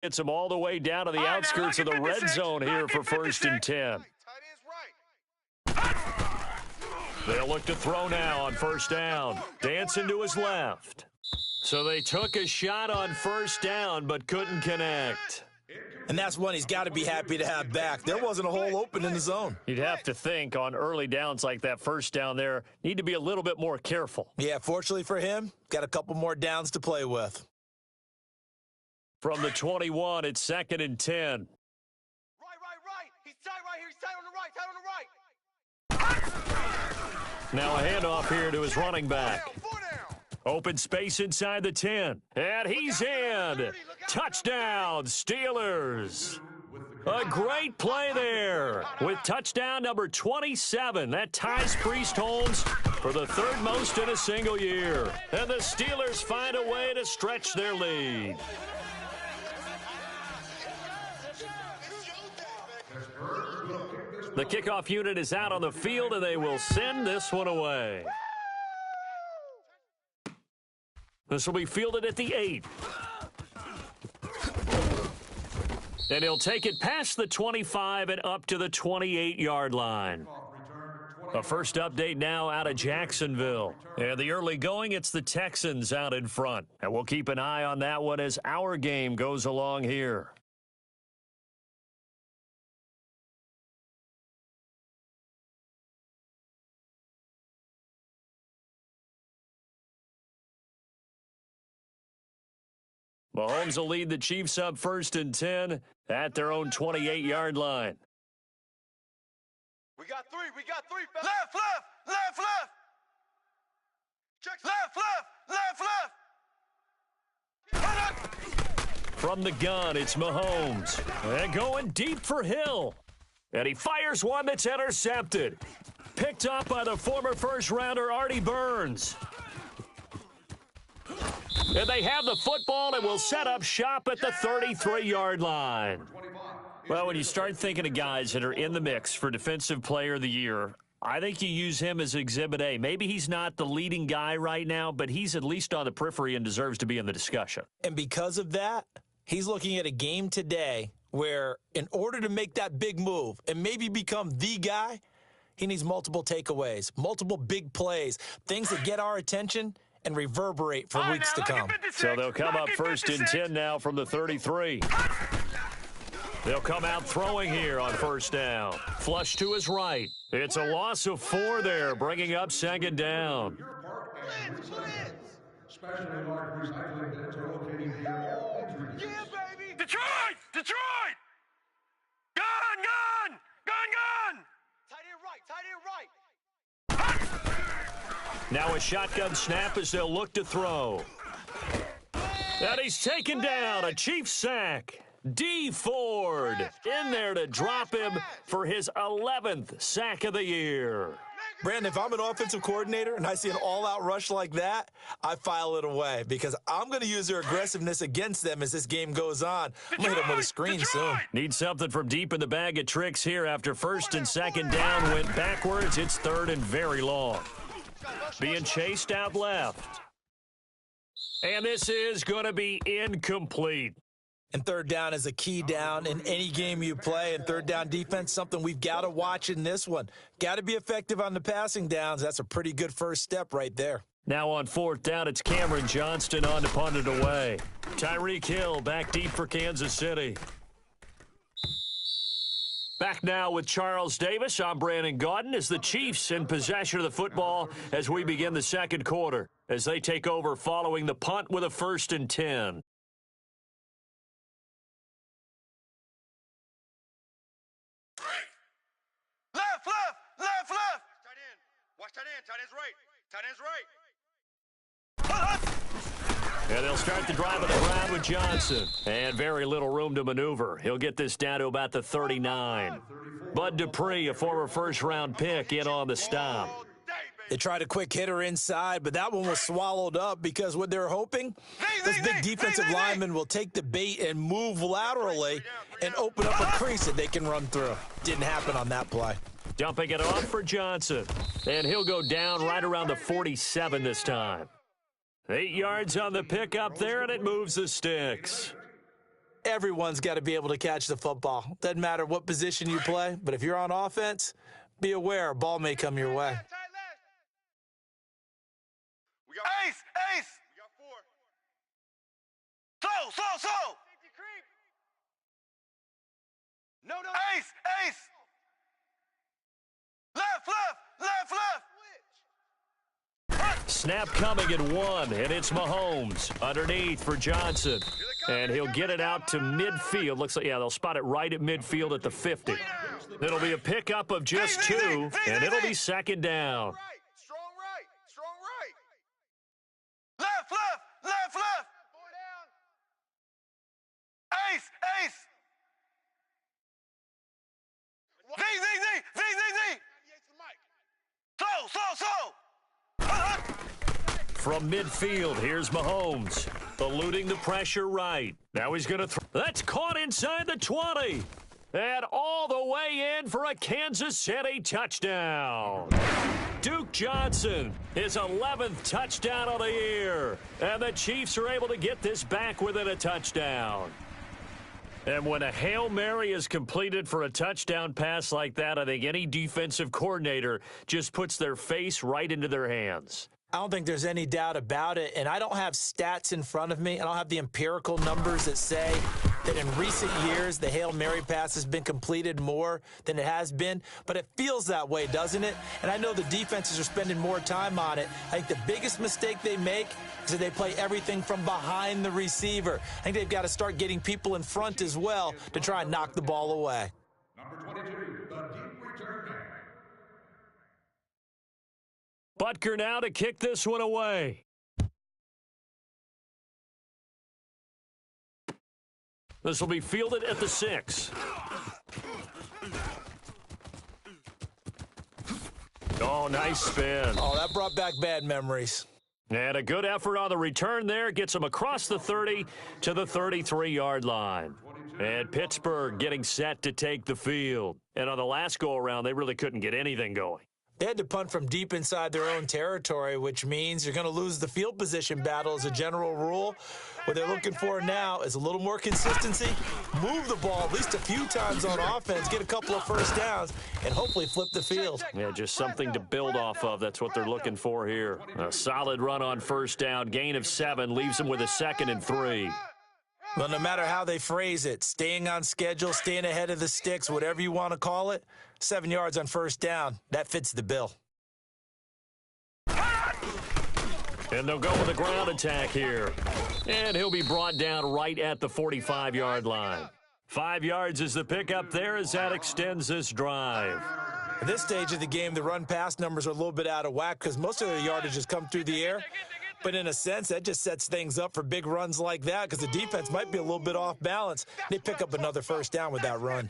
Gets them all the way down to the outskirts of the red zone here for 1st and 10. They'll look to throw now on 1st down. Dancing to his left. So they took a shot on 1st down, but couldn't connect. And that's one he's got to be happy to have back. There wasn't a hole open in the zone. You'd have to think on early downs like that 1st down there, need to be a little bit more careful. Yeah, fortunately for him, got a couple more downs to play with. From the 21, it's 2nd and 10. Right. He's tight right here. He's tight on the right. Now a handoff here to his running back. Open space inside the 10. And he's in. Touchdown, Steelers. A great play there with touchdown number 27. That ties Priest Holmes for the 3rd most in a single year. And the Steelers find a way to stretch their lead. The kickoff unit is out on the field, and they will send this one away. This will be fielded at the 8. And he'll take it past the 25 and up to the 28-yard line. A first update now out of Jacksonville. And the early going, it's the Texans out in front. And we'll keep an eye on that one as our game goes along here. Mahomes will lead the Chiefs up 1st and 10 at their own 28-yard line. We got three. Left. Check left. From the gun, it's Mahomes. And going deep for Hill. And he fires one that's intercepted. Picked up by the former first-rounder Artie Burns. And they have the football and will set up shop at the 33-yard line. Well, when you start thinking of guys that are in the mix for Defensive Player of the Year, I think you use him as Exhibit A. Maybe he's not the leading guy right now, but he's at least on the periphery and deserves to be in the discussion. And because of that, he's looking at a game today where in order to make that big move and maybe become the guy, he needs multiple takeaways, multiple big plays, things that get our attention and reverberate for weeks to come. So they'll come up 1st and 10 now from the 33. They'll come out throwing here on 1st down. Flush to his right. It's a loss of 4 there, bringing up 2nd down. Detroit! Gun! Tight end right. Now a shotgun snap as they'll look to throw. And he's taken down, a Chiefs sack. D. Ford in there to drop him for his 11th sack of the year. Brandon, if I'm an offensive coordinator and I see an all-out rush like that, I file it away because I'm going to use their aggressiveness against them as this game goes on. I'm going to hit them with a screen soon. Need something from deep in the bag of tricks here after 1st and 2nd down went backwards. It's 3rd and very long. Being chased out left. And this is going to be incomplete. And 3rd down is a key down in any game you play. And 3rd down defense, something we've got to watch in this one. Got to be effective on the passing downs. That's a pretty good first step right there. Now on 4th down, it's Cameron Johnston on to punt it away. Tyreek Hill back deep for Kansas City. Back now with Charles Davis. I'm Brandon Gaudin as the Chiefs in possession of the football as we begin the 2nd quarter as they take over following the punt with a 1st and 10. Left. Tight end. Watch tight end. Tight end's right. And they'll start the drive on the ground with Johnson. And very little room to maneuver. He'll get this down to about the 39. Bud Dupree, a former first-round pick, in on the stop. They tried a quick hitter inside, but that one was swallowed up because what they're hoping, this big defensive lineman will take the bait and move laterally and open up a crease that they can run through. Didn't happen on that play. Dumping it off for Johnson. And he'll go down right around the 47 this time. 8 yards on the pickup there, and it moves the sticks. Everyone's got to be able to catch the football. Doesn't matter what position you play, but if you're on offense, be aware a ball may come your way. We got ace! We got 4. Slow! No. Ace! Left! Snap coming at 1, and it's Mahomes underneath for Johnson. And he'll get it out to midfield. Looks like, yeah, they'll spot it right at midfield at the 50. It'll be a pickup of just 2, and it'll be second down. Strong right! Left! Boy down! Ace! Z! Slow! From midfield, here's Mahomes, eluding the pressure right. Now he's going to throw. That's caught inside the 20. And all the way in for a Kansas City touchdown. Duke Johnson, his 11th touchdown of the year. And the Chiefs are able to get this back within a touchdown. And when a Hail Mary is completed for a touchdown pass like that, I think any defensive coordinator just puts their face right into their hands. I don't think there's any doubt about it, and I don't have stats in front of me. I don't have the empirical numbers that say that in recent years the Hail Mary pass has been completed more than it has been, but it feels that way, doesn't it? And I know the defenses are spending more time on it. I think the biggest mistake they make is that they play everything from behind the receiver. I think they've got to start getting people in front as well to try and knock the ball away. Number 22, the deep return man. Butker now to kick this one away. This will be fielded at the 6. Oh, nice spin. Oh, that brought back bad memories. And a good effort on the return there. Gets him across the 30 to the 33-yard line. And Pittsburgh getting set to take the field. And on the last go-around, they really couldn't get anything going. They had to punt from deep inside their own territory, which means you're going to lose the field position battle as a general rule. What they're looking for now is a little more consistency, move the ball at least a few times on offense, get a couple of first downs, and hopefully flip the field. Yeah, just something to build off of. That's what they're looking for here. A solid run on first down, gain of 7, leaves them with a 2nd and 3. Well, no matter how they phrase it, staying on schedule, staying ahead of the sticks, whatever you want to call it, 7 yards on first down, that fits the bill. And they'll go with a ground attack here. And he'll be brought down right at the 45-yard line. 5 yards is the pickup there as that extends this drive. At this stage of the game, the run-pass numbers are a little bit out of whack because most of their yardage has come through the air. But in a sense, that just sets things up for big runs like that because the defense might be a little bit off balance. They pick up another first down with that run.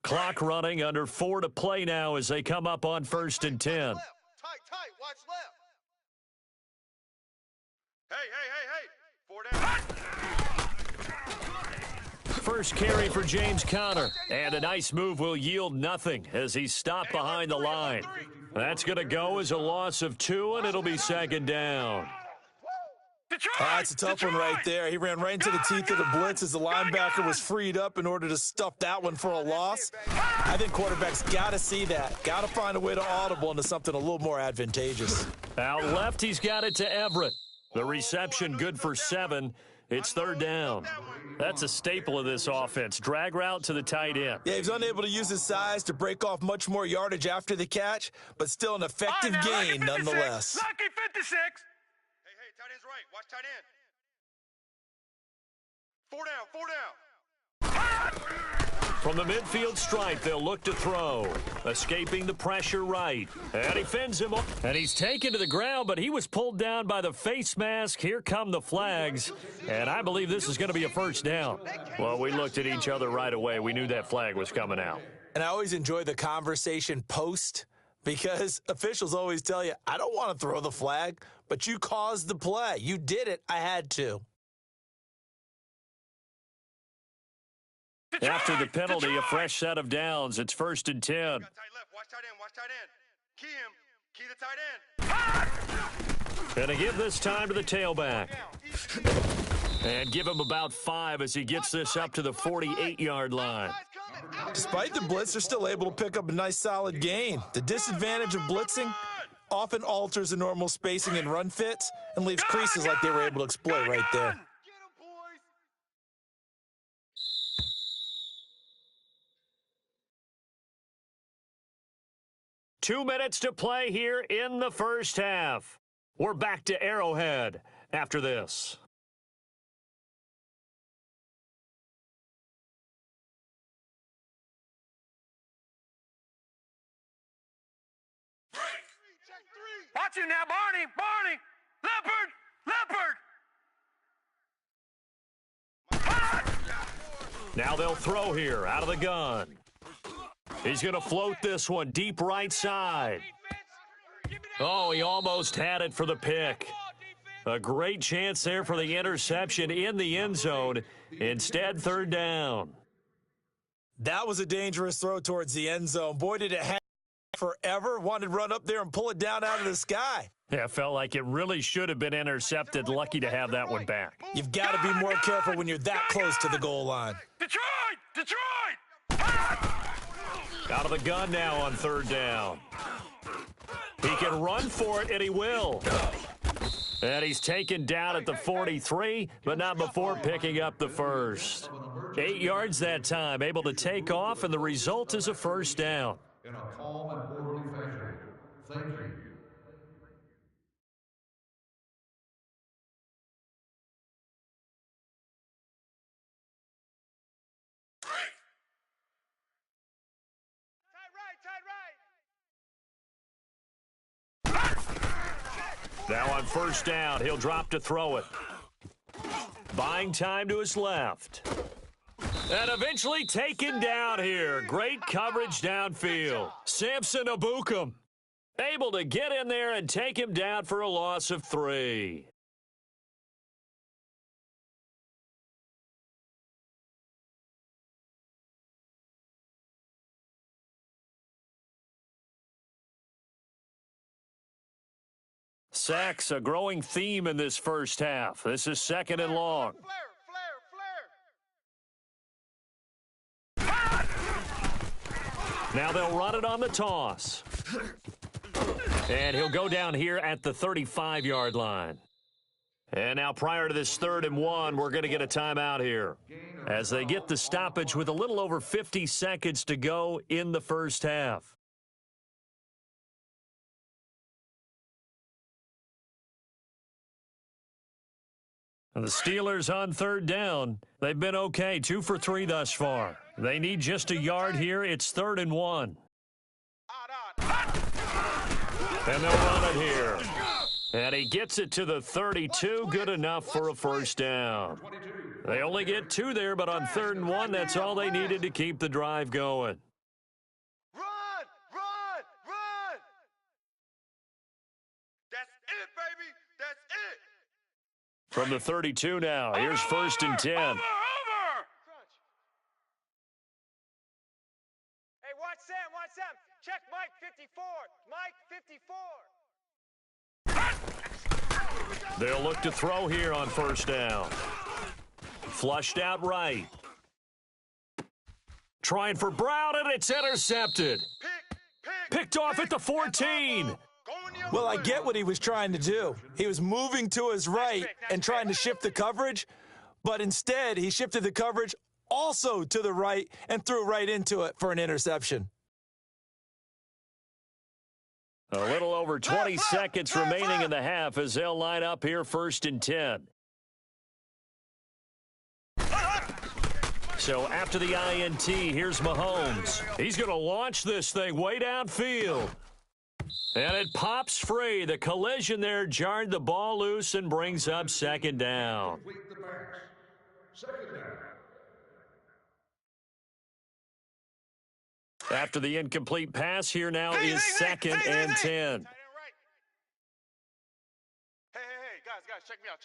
Clock running, under 4 to play now as they come up on 1st and 10. Tight, watch left. Hey. 4 down. First carry for James Conner. And a nice move will yield nothing as he's stopped behind the line. That's going to go as a loss of 2, and it'll be 2nd down. That's a tough one right there. He ran right into the teeth of the blitz as the linebacker was freed up in order to stuff that one for a loss. I think quarterbacks got to see that. Got to find a way to audible into something a little more advantageous. Out left, he's got it to Everett. The reception good for 7. It's 3rd down. That's a staple of this offense. Drag route to the tight end. Yeah, he's unable to use his size to break off much more yardage after the catch, but still an effective gain nonetheless. Lucky 56. Hey, tight end's right. Watch tight end. 4 down. From the midfield stripe, they'll look to throw. Escaping the pressure right. And he fends him off. And he's taken to the ground, but he was pulled down by the face mask. Here come the flags. And I believe this is going to be a first down. Well, we looked at each other right away. We knew that flag was coming out. And I always enjoy the conversation post because officials always tell you, I don't want to throw the flag, but you caused the play. You did it. I had to. After the penalty, a fresh set of downs. It's 1st and 10. Tight left. Watch tight end. Key the tight end. And to give this time to the tailback. And give him about 5 as he gets this up to the 48-yard line. Despite the blitz, they're still able to pick up a nice, solid gain. The disadvantage of blitzing often alters the normal spacing and run fits and leaves creases like they were able to exploit right there. 2 minutes to play here in the first half. We're back to Arrowhead after this. Watch it now, Barney! Barney! Leopard! Now they'll throw here out of the gun. He's going to float this one deep right side. Oh, he almost had it for the pick. A great chance there for the interception in the end zone. Instead, third down. That was a dangerous throw towards the end zone. Boy, did it hang forever. Wanted to run up there and pull it down out of the sky. Yeah, it felt like it really should have been intercepted. Lucky to have that one back. You've got to be more careful when you're that close to the goal line. Detroit! Out of the gun now on third down. He can run for it, and he will. And he's taken down at the 43, but not before picking up the first. 8 yards that time, able to take off, and the result is a first down. In a calm and orderly fashion. Thank you. Now on first down, he'll drop to throw it. Buying time to his left. And eventually taken down here. Great coverage downfield. Samson Abukum able to get in there and take him down for a loss of 3. Sacks, a growing theme in this first half. This is second and long. Now they'll run it on the toss. And he'll go down here at the 35-yard line. And now prior to this 3rd and 1, we're going to get a timeout here as they get the stoppage with a little over 50 seconds to go in the first half. And the Steelers on third down. They've been okay, 2 for 3 thus far. They need just a yard here. It's 3rd and 1. And they'll run it here. And he gets it to the 32. Good enough for a first down. They only get 2 there, but on 3rd and 1, that's all they needed to keep the drive going. Run! That's it, baby! That's it! From the 32 now, here's 1st and 10. Over! Hey, watch Sam! Check Mike 54! Mike 54! They'll look to throw here on first down. Flushed out right. Trying for Brown, and it's intercepted. Picked off at the 14. Well, I get what he was trying to do. He was moving to his right and trying to shift the coverage, but instead he shifted the coverage also to the right and threw right into it for an interception. A little over 20 seconds remaining in the half as they'll line up here 1st and 10. So after the INT, here's Mahomes. He's going to launch this thing way downfield. And it pops free. The collision there jarred the ball loose and brings up 2nd down. After the incomplete pass, here now is 2nd and 10. Hey, guys, check me out.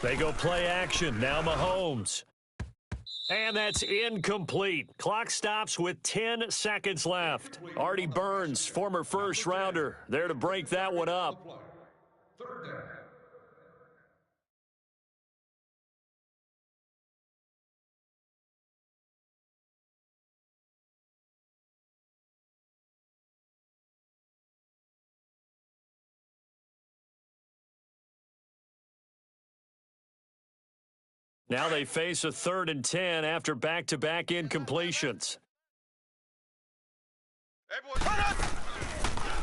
They go play action. Now Mahomes. And that's incomplete. Clock stops with 10 seconds left. Artie Burns, former first-rounder, there to break that one up. Now they face a 3rd and 10 after back-to-back incompletions.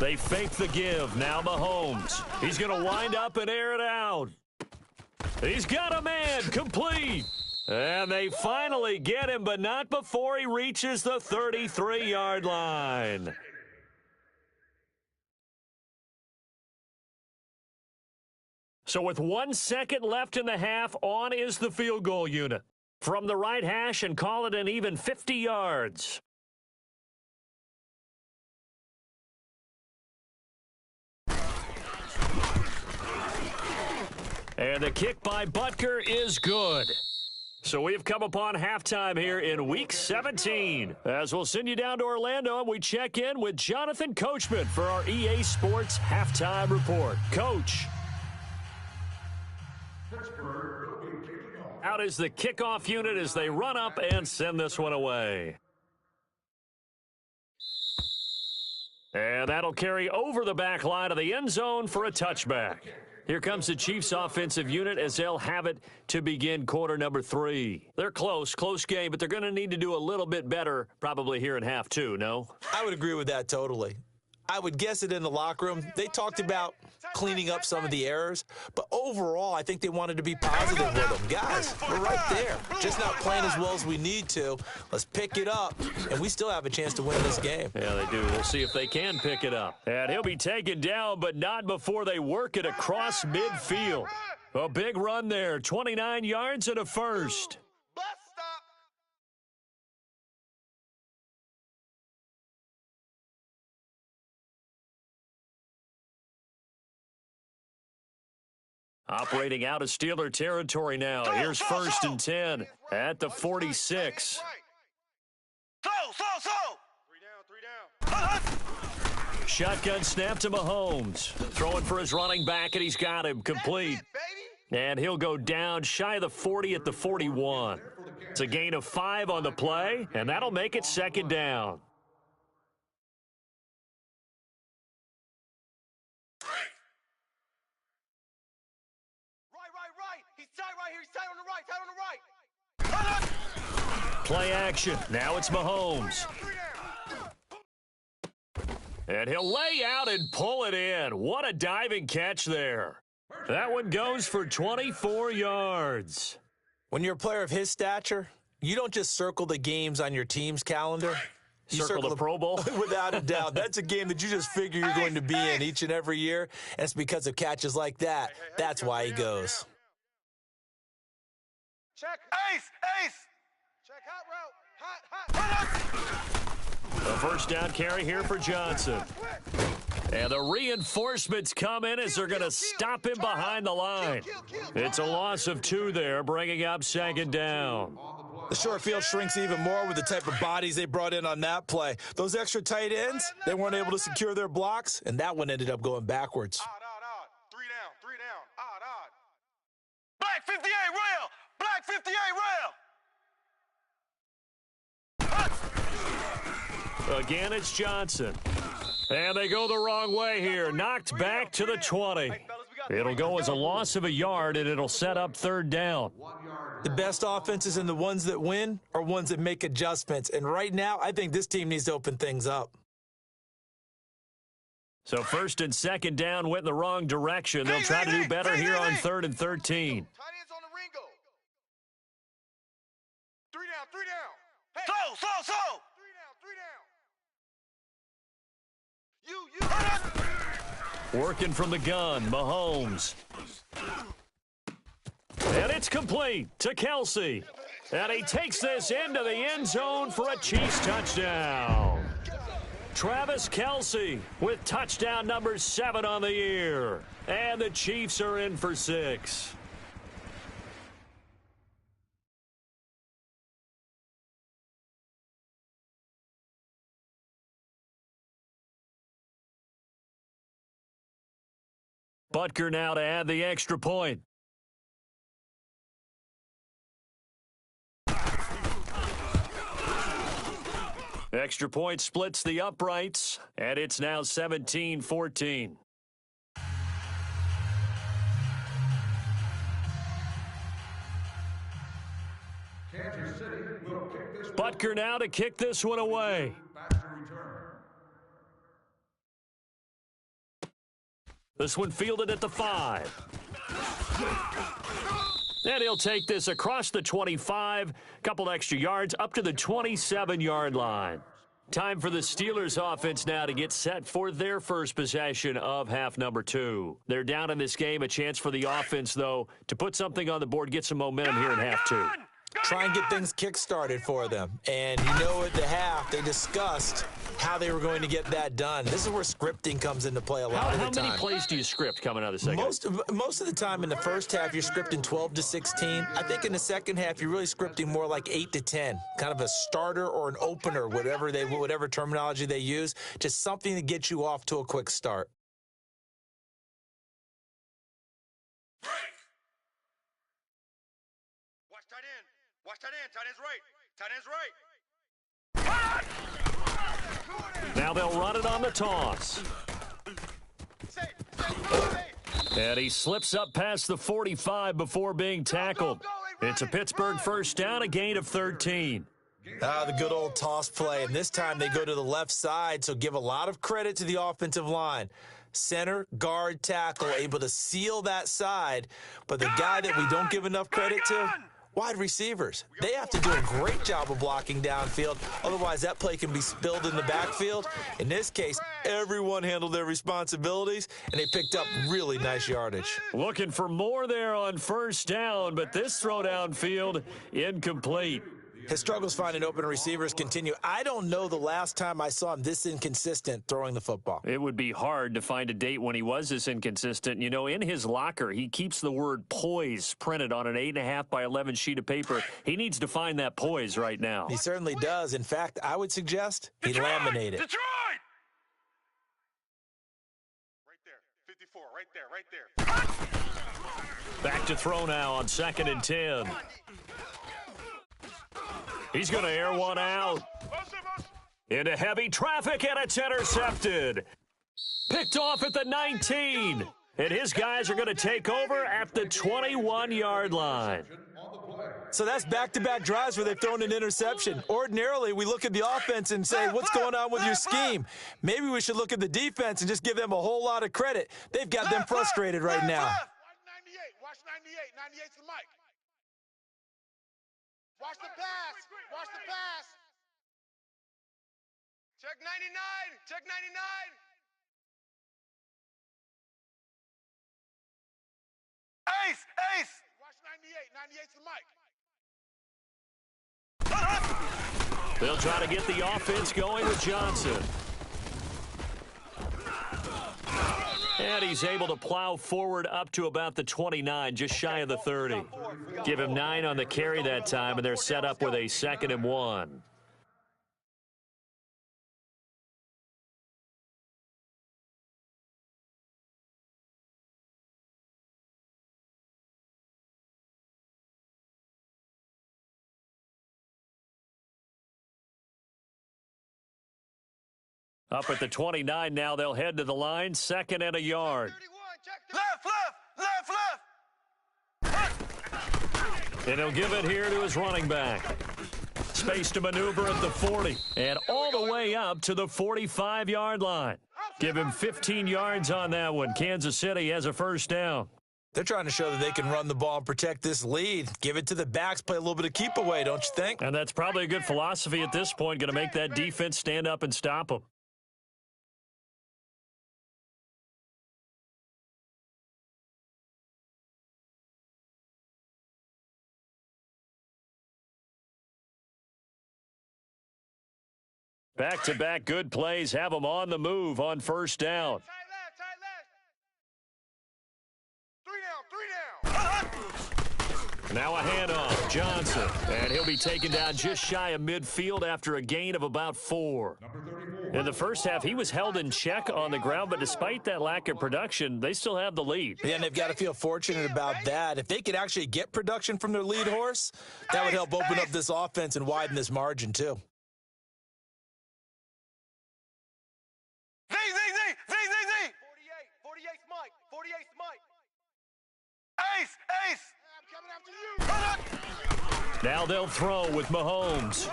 They fake the give. Now Mahomes. He's going to wind up and air it out. He's got a man. Complete. And they finally get him, but not before he reaches the 33-yard line. So with 1 second left in the half, on is the field goal unit. From the right hash and call it an even 50 yards. And the kick by Butker is good. So we've come upon halftime here in Week 17. As we'll send you down to Orlando and we check in with Jonathan Coachman for our EA Sports Halftime Report. Coach. Out is the kickoff unit as they run up and send this one away. And that'll carry over the back line of the end zone for a touchback. Here comes the Chiefs offensive unit as they'll have it to begin quarter number 3. They're close game, but they're going to need to do a little bit better probably here in half 2, no? I would agree with that totally. I would guess it in the locker room. They talked about cleaning up some of the errors, but overall, I think they wanted to be positive with them. Guys, we're right there. Just not playing as well as we need to. Let's pick it up, and we still have a chance to win this game. Yeah, they do. We'll see if they can pick it up. And he'll be taken down, but not before they work it across midfield. A big run there, 29 yards and a first. Operating out of Steeler territory now. Here's 1st and 10 at the 46. Shotgun snap to Mahomes. Throwing for his running back, and he's got him complete. And he'll go down shy of the 40 at the 41. It's a gain of 5 on the play, and that'll make it 2nd down. Play action. Now it's Mahomes. And he'll lay out and pull it in. What a diving catch there. That one goes for 24 yards. When you're a player of his stature, you don't just circle the games on your team's calendar. You circle the Pro Bowl? Without a doubt. That's a game that you just figure you're going to be in each and every year, and it's because of catches like that. That's why he goes. Check. Ace. Check hot route. Hot. A first down carry here for Johnson. And the reinforcements come in as they're going to stop him behind the line. It's a loss of 2 there, bringing up 2nd down. The short field shrinks even more with the type of bodies they brought in on that play. Those extra tight ends, they weren't able to secure their blocks, and that one ended up going backwards. Odd. 3 down. Odd. Black 58 rail. Black 58 rail. Again, it's Johnson. And they go the wrong way here. Knocked back to the 20. It'll go as a loss of a yard, and it'll set up 3rd down. The best offenses and the ones that win are ones that make adjustments. And right now, I think this team needs to open things up. So 1st and 2nd down went in the wrong direction. They'll try to do better here on 3rd and 13. Tight ends on the Ringo. 3 down. Hey. So. 3 down. Working from the gun, Mahomes. And it's complete to Kelsey. And he takes this into the end zone for a Chiefs touchdown. Travis Kelsey with touchdown number 7 on the year. And the Chiefs are in for 6. Butker now to add the extra point. Extra point splits the uprights, and it's now 17-14. Kansas City will kick this one. Butker now to kick this one away. Back to return. This one fielded at the 5. And he'll take this across the 25, couple extra yards up to the 27-yard line. Time for the Steelers offense now to get set for their first possession of half number 2. They're down in this game. A chance for the offense, though, to put something on the board, get some momentum here in half 2. Try and get things kick-started for them. And you know at the half, they discussed how they were going to get that done. This is where scripting comes into play a lot of the time. How many plays do you script coming out of the second? Most of the time in the first half, you're scripting 12 to 16. I think in the second half, you're really scripting more like 8 to 10, kind of a starter or an opener, whatever terminology they use, just something to get you off to a quick start. Watch tight end. Watch tight end. Tight end's right. Tight end's right. Now they'll run it on the toss. And he slips up past the 45 before being tackled. It's a Pittsburgh first down, a gain of 13. The good old toss play, and this time they go to the left side, so give a lot of credit to the offensive line. Center, guard, tackle, able to seal that side, but the guy that we don't give enough credit to, wide receivers. They have to do a great job of blocking downfield. Otherwise, that play can be spilled in the backfield. In this case, everyone handled their responsibilities, and they picked up really nice yardage. Looking for more there on first down, but this throw downfield incomplete. His struggles finding open receivers continue. I don't know the last time I saw him this inconsistent throwing the football. It would be hard to find a date when he was this inconsistent. You know, in his locker, he keeps the word poise printed on an 8.5 by 11 sheet of paper. He needs to find that poise right now. He certainly does. In fact, I would suggest he laminate it. Detroit! Right there. 54. Right there. Right there. Back to throw now on 2nd and 10. He's going to air one out. Into heavy traffic, and it's intercepted. Picked off at the 19. And his guys are going to take over at the 21-yard line. So that's back-to-back drives where they've thrown an interception. Ordinarily, we look at the offense and say, what's going on with your scheme? Maybe we should look at the defense and just give them a whole lot of credit. They've got them frustrated right now. Watch 98. Watch 98. 98's the mic. Watch the pass. Watch the pass. Check 99. Check 99. Ace. Ace. Watch 98. 98's the mic. They'll try to get the offense going with Johnson. And he's able to plow forward up to about the 29, just shy of the 30. Give him 9 on the carry that time, and they're set up with a 2nd and 1. Up at the 29 now, they'll head to the line, 2nd and a yard. Left. And he'll give it here to his running back. Space to maneuver at the 40 and all the way up to the 45-yard line. Give him 15 yards on that one. Kansas City has a first down. They're trying to show that they can run the ball and protect this lead. Give it to the backs, play a little bit of keep away, don't you think? And that's probably a good philosophy at this point, going to make that defense stand up and stop them. Back-to-back good plays have them on the move on first down. Now a handoff, Johnson, and he'll be taken down just shy of midfield after a gain of about 4. In the first half, he was held in check on the ground, but despite that lack of production, they still have the lead. Yeah, and they've got to feel fortunate about that. If they could actually get production from their lead horse, that would help open up this offense and widen this margin, too. Z. 48's Mike. 48's Mike. Ace. I'm coming after you. Now they'll throw with Mahomes.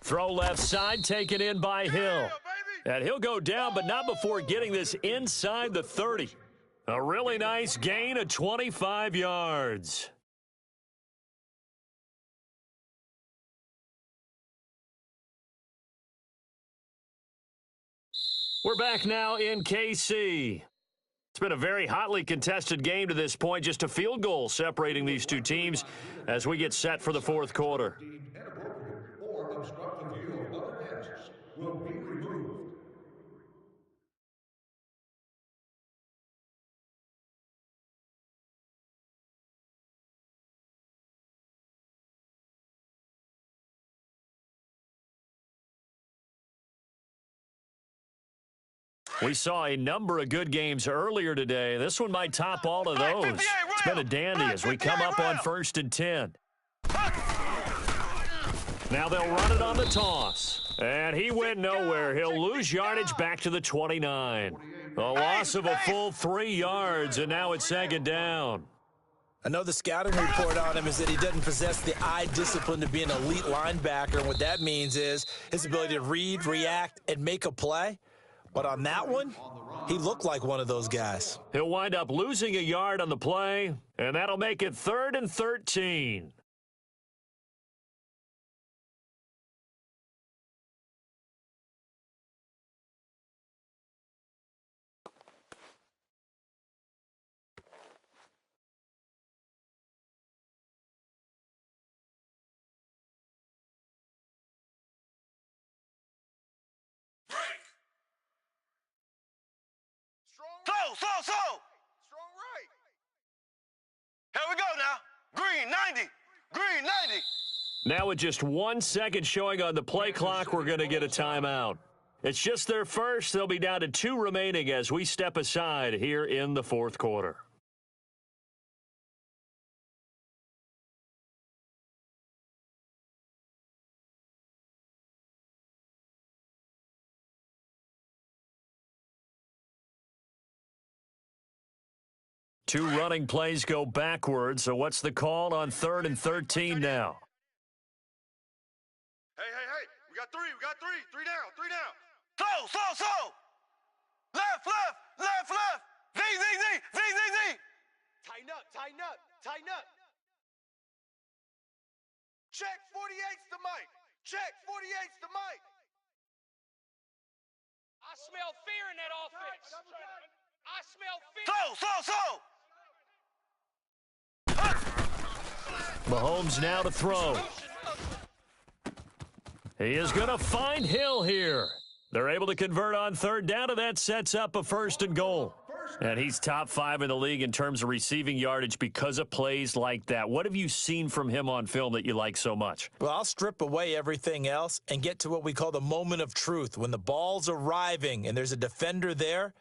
Throw left side, taken in by Hill. And he'll go down, but not before getting this inside the 30. A really nice gain of 25 yards. We're back now in KC. It's been a very hotly contested game to this point. Just a field goal separating these two teams as we get set for the fourth quarter. Or obstruct the view of other guests will be removed. We saw a number of good games earlier today. This one might top all of those. It's been a dandy as we come up on 1st and 10. Now they'll run it on the toss. And he went nowhere. He'll lose yardage back to the 29. A loss of a full 3 yards, and now it's 2nd down. I know the scouting report on him is that he doesn't possess the eye discipline to be an elite linebacker. And what that means is his ability to read, react, and make a play. But on that one, he looked like one of those guys. He'll wind up losing a yard on the play, and that'll make it 3rd and 13. So. Strong right. Here we go now. Green 90. Green 90. Now with just 1 second showing on the play clock, we're going to get a timeout. It's just their first. They'll be down to 2 remaining as we step aside here in the fourth quarter. Two running plays go backwards, so what's the call on 3rd and 13 now? Hey. We got three. 3 down. So. Left. Z. Tighten up. Check 48's the mic. I smell fear in that offense. I smell fear. So. Mahomes now to throw. He is going to find Hill here. They're able to convert on 3rd down, and that sets up a 1st and goal. And he's top 5 in the league in terms of receiving yardage because of plays like that. What have you seen from him on film that you like so much? Well, I'll strip away everything else and get to what we call the moment of truth. When the ball's arriving and there's a defender there,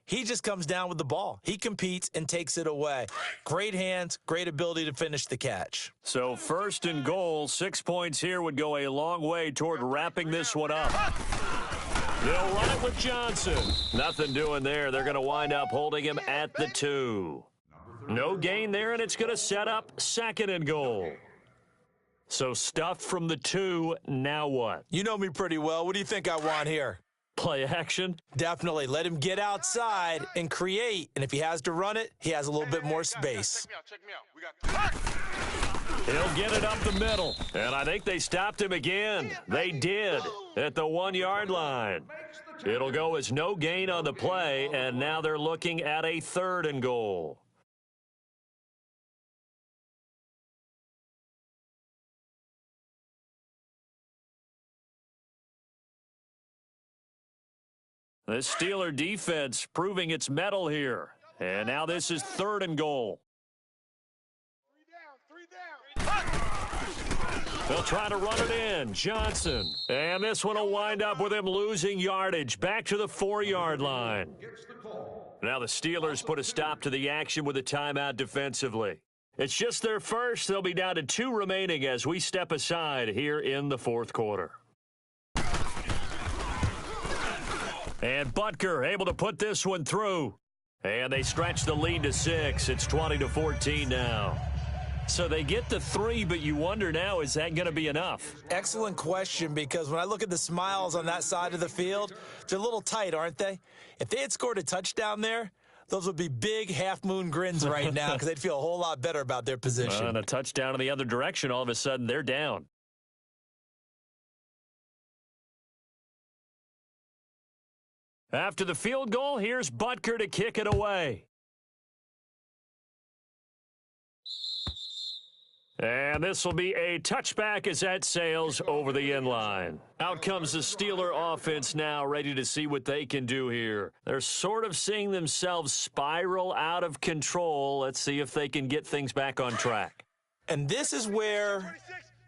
he just comes down with the ball. He competes and takes it away. Great hands, great ability to finish the catch. So 1st and goal, 6 points here would go a long way toward wrapping this one up. They'll run it with Johnson. Nothing doing there. They're going to wind up holding him at the 2. No gain there, and it's going to set up 2nd and goal. So stuffed from the 2, now what? You know me pretty well. What do you think I want here? Play action? Definitely. Let him get outside and create. And if he has to run it, he has a little bit more space. Check me out. We got He'll get it up the middle. And I think they stopped him again. They did at the 1-yard line. It'll go as no gain on the play, and now they're looking at a 3rd and goal. The Steeler defense proving its mettle here. And now this is 3rd and goal. 3 down. They'll try to run it in. Johnson. And this one will wind up with him losing yardage back to the 4-yard line. Now the Steelers put a stop to the action with a timeout defensively. It's just their first. They'll be down to 2 remaining as we step aside here in the fourth quarter. And Butker able to put this one through. And they stretch the lead to 6. It's 20-14 now. So they get the 3, but you wonder now, is that going to be enough? Excellent question, because when I look at the smiles on that side of the field, they're a little tight, aren't they? If they had scored a touchdown there, those would be big half-moon grins right now because they'd feel a whole lot better about their position. And a touchdown in the other direction, all of a sudden they're down. After the field goal, here's Butker to kick it away. And this will be a touchback as that sails over the end line. Out comes the Steeler offense now, ready to see what they can do here. They're sort of seeing themselves spiral out of control. Let's see if they can get things back on track. And this is where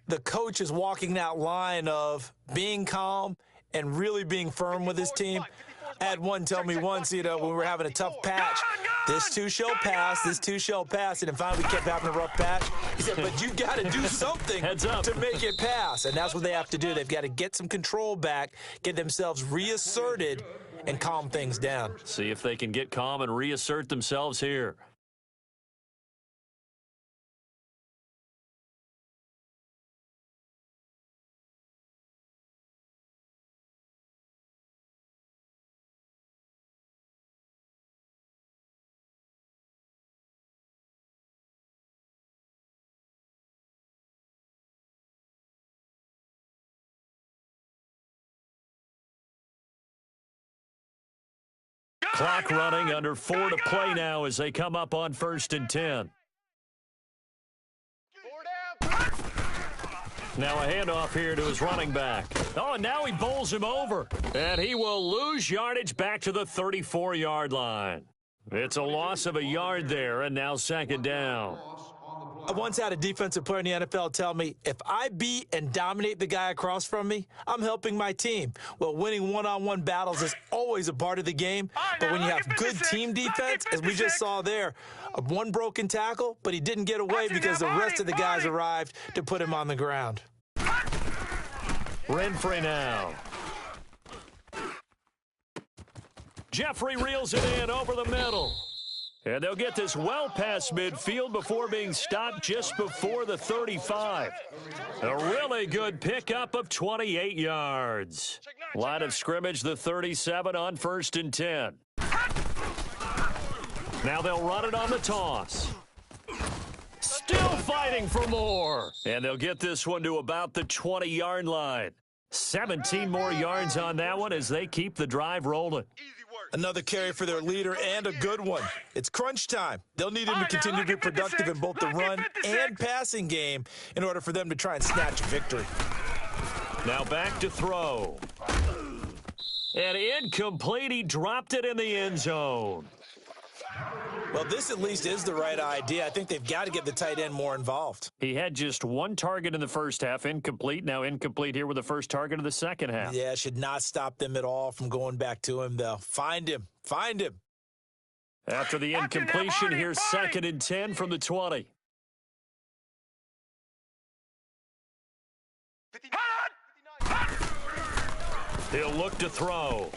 the coach is walking that line of being calm and really being firm with his team. I had one tell me once, when we were having a tough patch, this too shall pass, this too shall pass, and then finally we kept having a rough patch. He said, but you got to do something to make it pass, and that's what they have to do. They've got to get some control back, get themselves reasserted, and calm things down. See if they can get calm and reassert themselves here. Clock running, under 4 to play now as they come up on 1st and 10. Now a handoff here to his running back. Oh, and now he bowls him over. And he will lose yardage back to the 34-yard line. It's a loss of a yard there, and now 2nd down. I once had a defensive player in the NFL tell me, if I beat and dominate the guy across from me, I'm helping my team. Well, winning one-on-one battles is always a part of the game, but when you have good team defense, as we just saw there, one broken tackle, but he didn't get away because the rest of the guys arrived to put him on the ground. Renfrey now. Jeffrey reels it in over the middle. And they'll get this well past midfield before being stopped just before the 35. A really good pickup of 28 yards. Line of scrimmage, the 37 on 1st and 10. Now they'll run it on the toss. Still fighting for more. And they'll get this one to about the 20-yard line. 17 more yards on that one as they keep the drive rolling. Another carry for their leader, and a good one. It's crunch time. They'll need him to continue to be productive in both the run and passing game in order for them to try and snatch victory. Now back to throw. And incomplete. He dropped it in the end zone. Well, this at least is the right idea. I think they've got to get the tight end more involved. He had just one target in the first half, incomplete. Now incomplete here with the first target of the second half. Yeah, should not stop them at all from going back to him, though. Find him. Find him. After the incompletion, here's 2nd and 10 from the 20. He'll look to throw.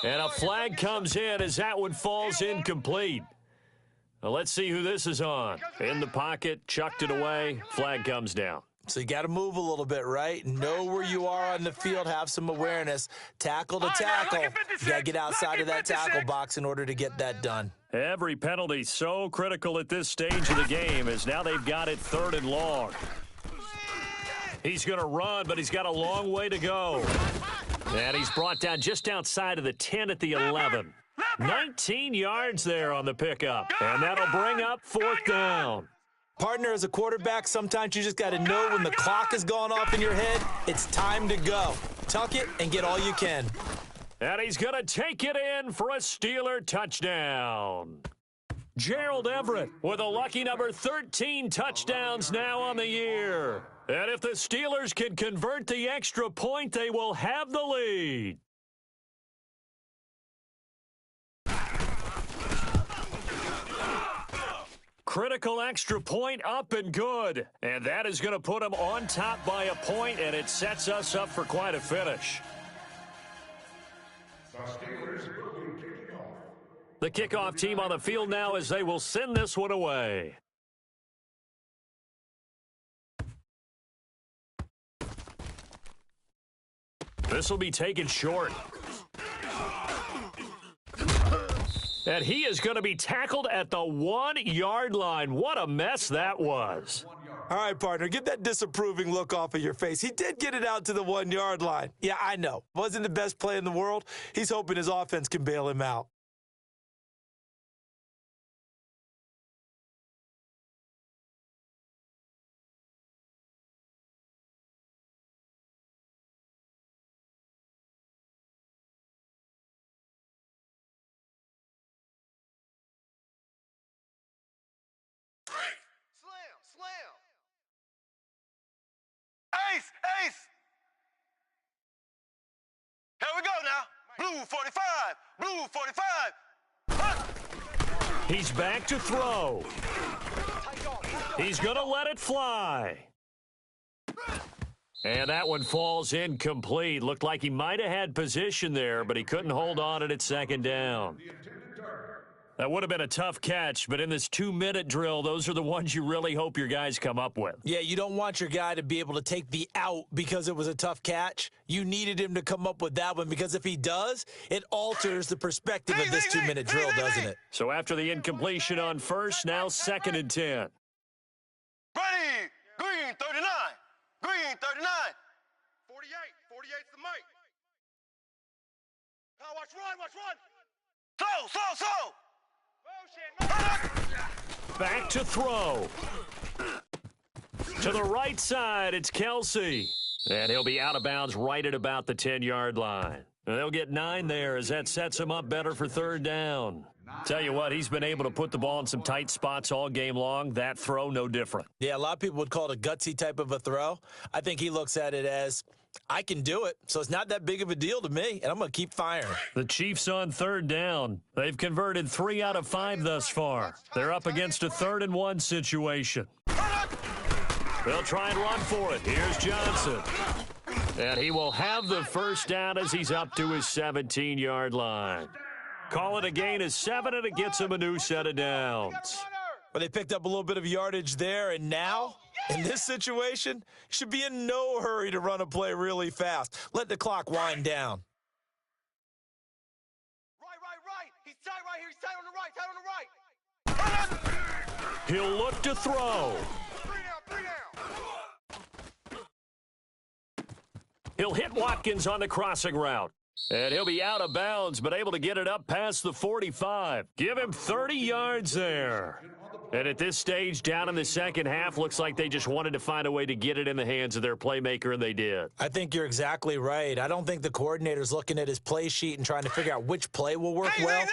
And a flag comes in as that one falls incomplete. Well, let's see who this is on. In the pocket, chucked it away, flag comes down. So you got to move a little bit, right? Know where you are on the field, have some awareness. Tackle to tackle. You got to get outside of that tackle box in order to get that done. Every penalty so critical at this stage of the game as now they've got it 3rd and long. He's going to run, but he's got a long way to go. And he's brought down just outside of the 10 at the 11. 19 yards there on the pickup. And that'll bring up 4th down. Partner, as a quarterback, sometimes you just got to know when the clock has gone off in your head, it's time to go. Tuck it and get all you can. And he's going to take it in for a Steeler touchdown. Gerald Everett with a lucky number 13 touchdowns now on the year. And if the Steelers can convert the extra point, they will have the lead. Critical extra point up and good. And that is going to put them on top by a point, and it sets us up for quite a finish. The Steelers will be kicking off. The kickoff team on the field now as they will send this one away. This will be taken short. And he is going to be tackled at the 1-yard line. What a mess that was. All right, partner, get that disapproving look off of your face. He did get it out to the 1-yard line. Yeah, I know. Wasn't the best play in the world. He's hoping his offense can bail him out. Slam. Ace. Here we go now. Blue 45. He's back to throw. He's going to let it fly. And that one falls incomplete. Looked like he might have had position there, but he couldn't hold on at second down. That would have been a tough catch, but in this 2-minute drill, those are the ones you really hope your guys come up with. Yeah, you don't want your guy to be able to take the out because it was a tough catch. You needed him to come up with that one because if he does, it alters the perspective of this 2-minute drill, doesn't it? So after the incompletion on first, now 2nd and 10. Ready. Green 39. 48's the mic. Now watch run. Slow. Back to throw. To the right side, it's Kelsey. And he'll be out of bounds right at about the 10-yard line. And they'll get 9 there as that sets him up better for 3rd down. Tell you what, he's been able to put the ball in some tight spots all game long. That throw, no different. Yeah, a lot of people would call it a gutsy type of a throw. I think he looks at it as, I can do it, so it's not that big of a deal to me, and I'm going to keep firing. The Chiefs on 3rd down. They've converted 3 out of 5 thus far. They're up against a 3rd and 1 situation. They'll try and run for it. Here's Johnson. And he will have the 1st down as he's up to his 17-yard line. Call it a gain of 7, and it gets him a new set of downs. But they picked up a little bit of yardage there, and now, in this situation, should be in no hurry to run a play really fast. Let the clock wind down. Right. He's tight right here. He's tight on the right. He'll look to throw. 3 down. He'll hit Watkins on the crossing route. And he'll be out of bounds, but able to get it up past the 45. Give him 30 yards there. And at this stage, down in the second half, looks like they just wanted to find a way to get it in the hands of their playmaker, and they did. I think you're exactly right. I don't think the coordinator's looking at his play sheet and trying to figure out which play will work well.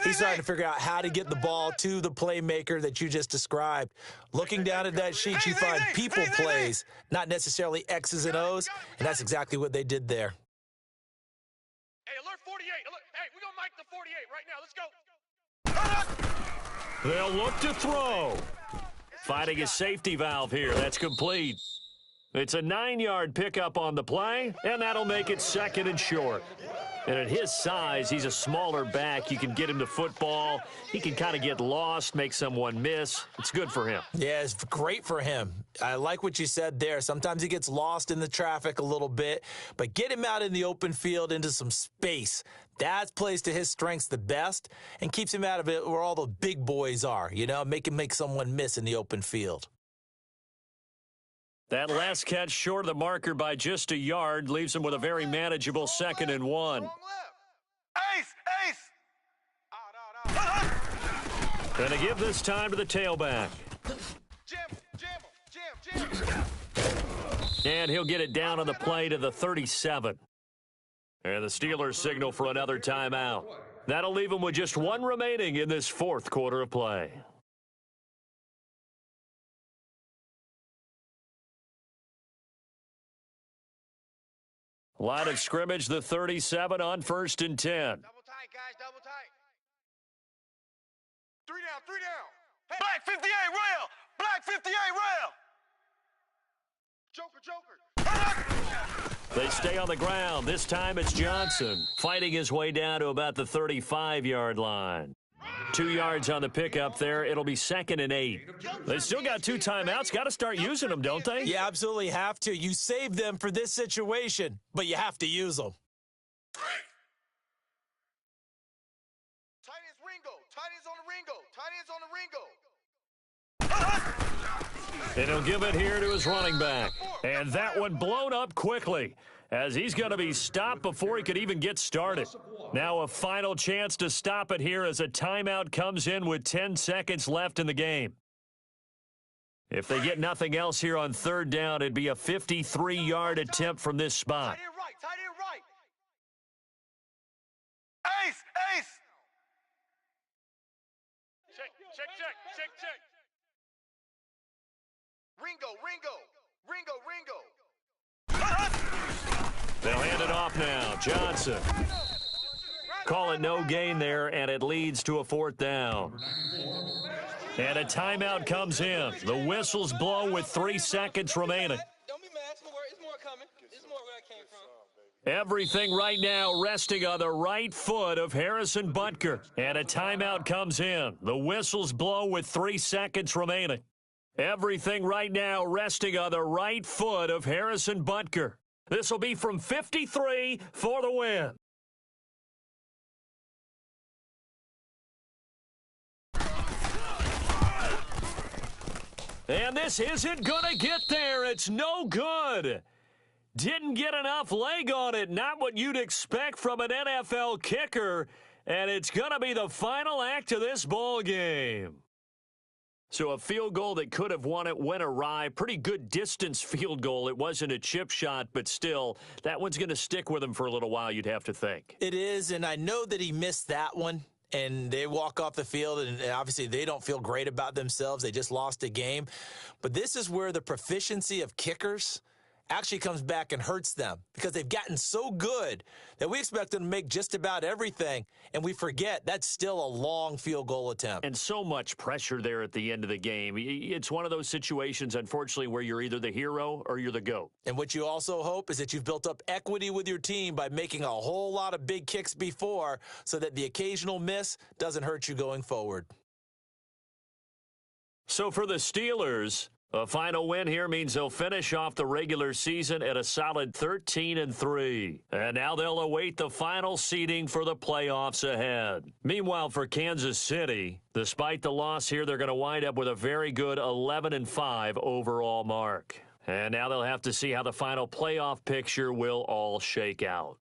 He's trying to figure out how to get the ball to the playmaker that you just described. Looking down at that sheet, you find people plays, not necessarily X's and O's, and that's exactly what they did there. Hey, alert 48. Hey, we're going to mic the 48 right now. Let's go. They'll look to throw. Finding a safety valve here. That's complete. It's a 9-yard pickup on the play, and that'll make it 2nd and short. And at his size, he's a smaller back. You can get him the football. He can kind of get lost, make someone miss. It's good for him. Yeah, it's great for him. I like what you said there. Sometimes he gets lost in the traffic a little bit, but get him out in the open field into some space. That plays to his strengths the best and keeps him out of it where all the big boys are, make him make someone miss in the open field. That last catch short of the marker by just a yard leaves him with a very manageable 2nd and 1. Ace. And to give this time to the tailback. Jam. And he'll get it down on the play to the 37. And the Steelers signal for another timeout. That'll leave him with just 1 remaining in this 4th quarter of play. Line of scrimmage, the 37 on 1st and 10. Double tight, guys. Double tight. 3 down. Hey. Black 58 rail. Black 58 rail. Joker. They stay on the ground. This time it's Johnson fighting his way down to about the 35-yard line. 2 yards on the pickup there. It'll be 2nd and 8. They still got 2 timeouts. Got to start using them, don't they? You absolutely have to. You save them for this situation, but you have to use them. Tight ends Ringo. Tight ends on the Ringo. Tight ends on the Ringo. And he'll give it here to his running back. And that one blown up quickly, as he's going to be stopped before he could even get started. Now a final chance to stop it here as a timeout comes in with 10 seconds left in the game. If they get nothing else here on 3rd down, it'd be a 53-yard attempt from this spot. Tight end right. Tight end right. Ace. Ace. Check. Ringo. They'll hand it off now. Johnson. Call it no gain there, and it leads to a 4th down. And a timeout comes in. The whistles blow with 3 seconds remaining. Don't be mad. It's more coming. It's more where I came from. Everything right now resting on the right foot of Harrison Butker. And a timeout comes in. The whistles blow with 3 seconds remaining. Everything right now resting on the right foot of Harrison Butker. This will be from 53 for the win. And this isn't going to get there. It's no good. Didn't get enough leg on it. Not what you'd expect from an NFL kicker. And it's going to be the final act of this ball game. So a field goal that could have won it went awry. Pretty good distance field goal. It wasn't a chip shot, but still, that one's going to stick with him for a little while, you'd have to think. It is, and I know that he missed that one. And they walk off the field, and obviously they don't feel great about themselves. They just lost a game. But this is where the proficiency of kickers actually comes back and hurts them, because they've gotten so good that we expect them to make just about everything, and we forget that's still a long field goal attempt. And so much pressure there at the end of the game. It's one of those situations, unfortunately, where you're either the hero or you're the GOAT. And what you also hope is that you've built up equity with your team by making a whole lot of big kicks before, so that the occasional miss doesn't hurt you going forward. So for the Steelers, a final win here means they'll finish off the regular season at a solid 13-3. And now they'll await the final seeding for the playoffs ahead. Meanwhile, for Kansas City, despite the loss here, they're going to wind up with a very good 11-5 overall mark. And now they'll have to see how the final playoff picture will all shake out.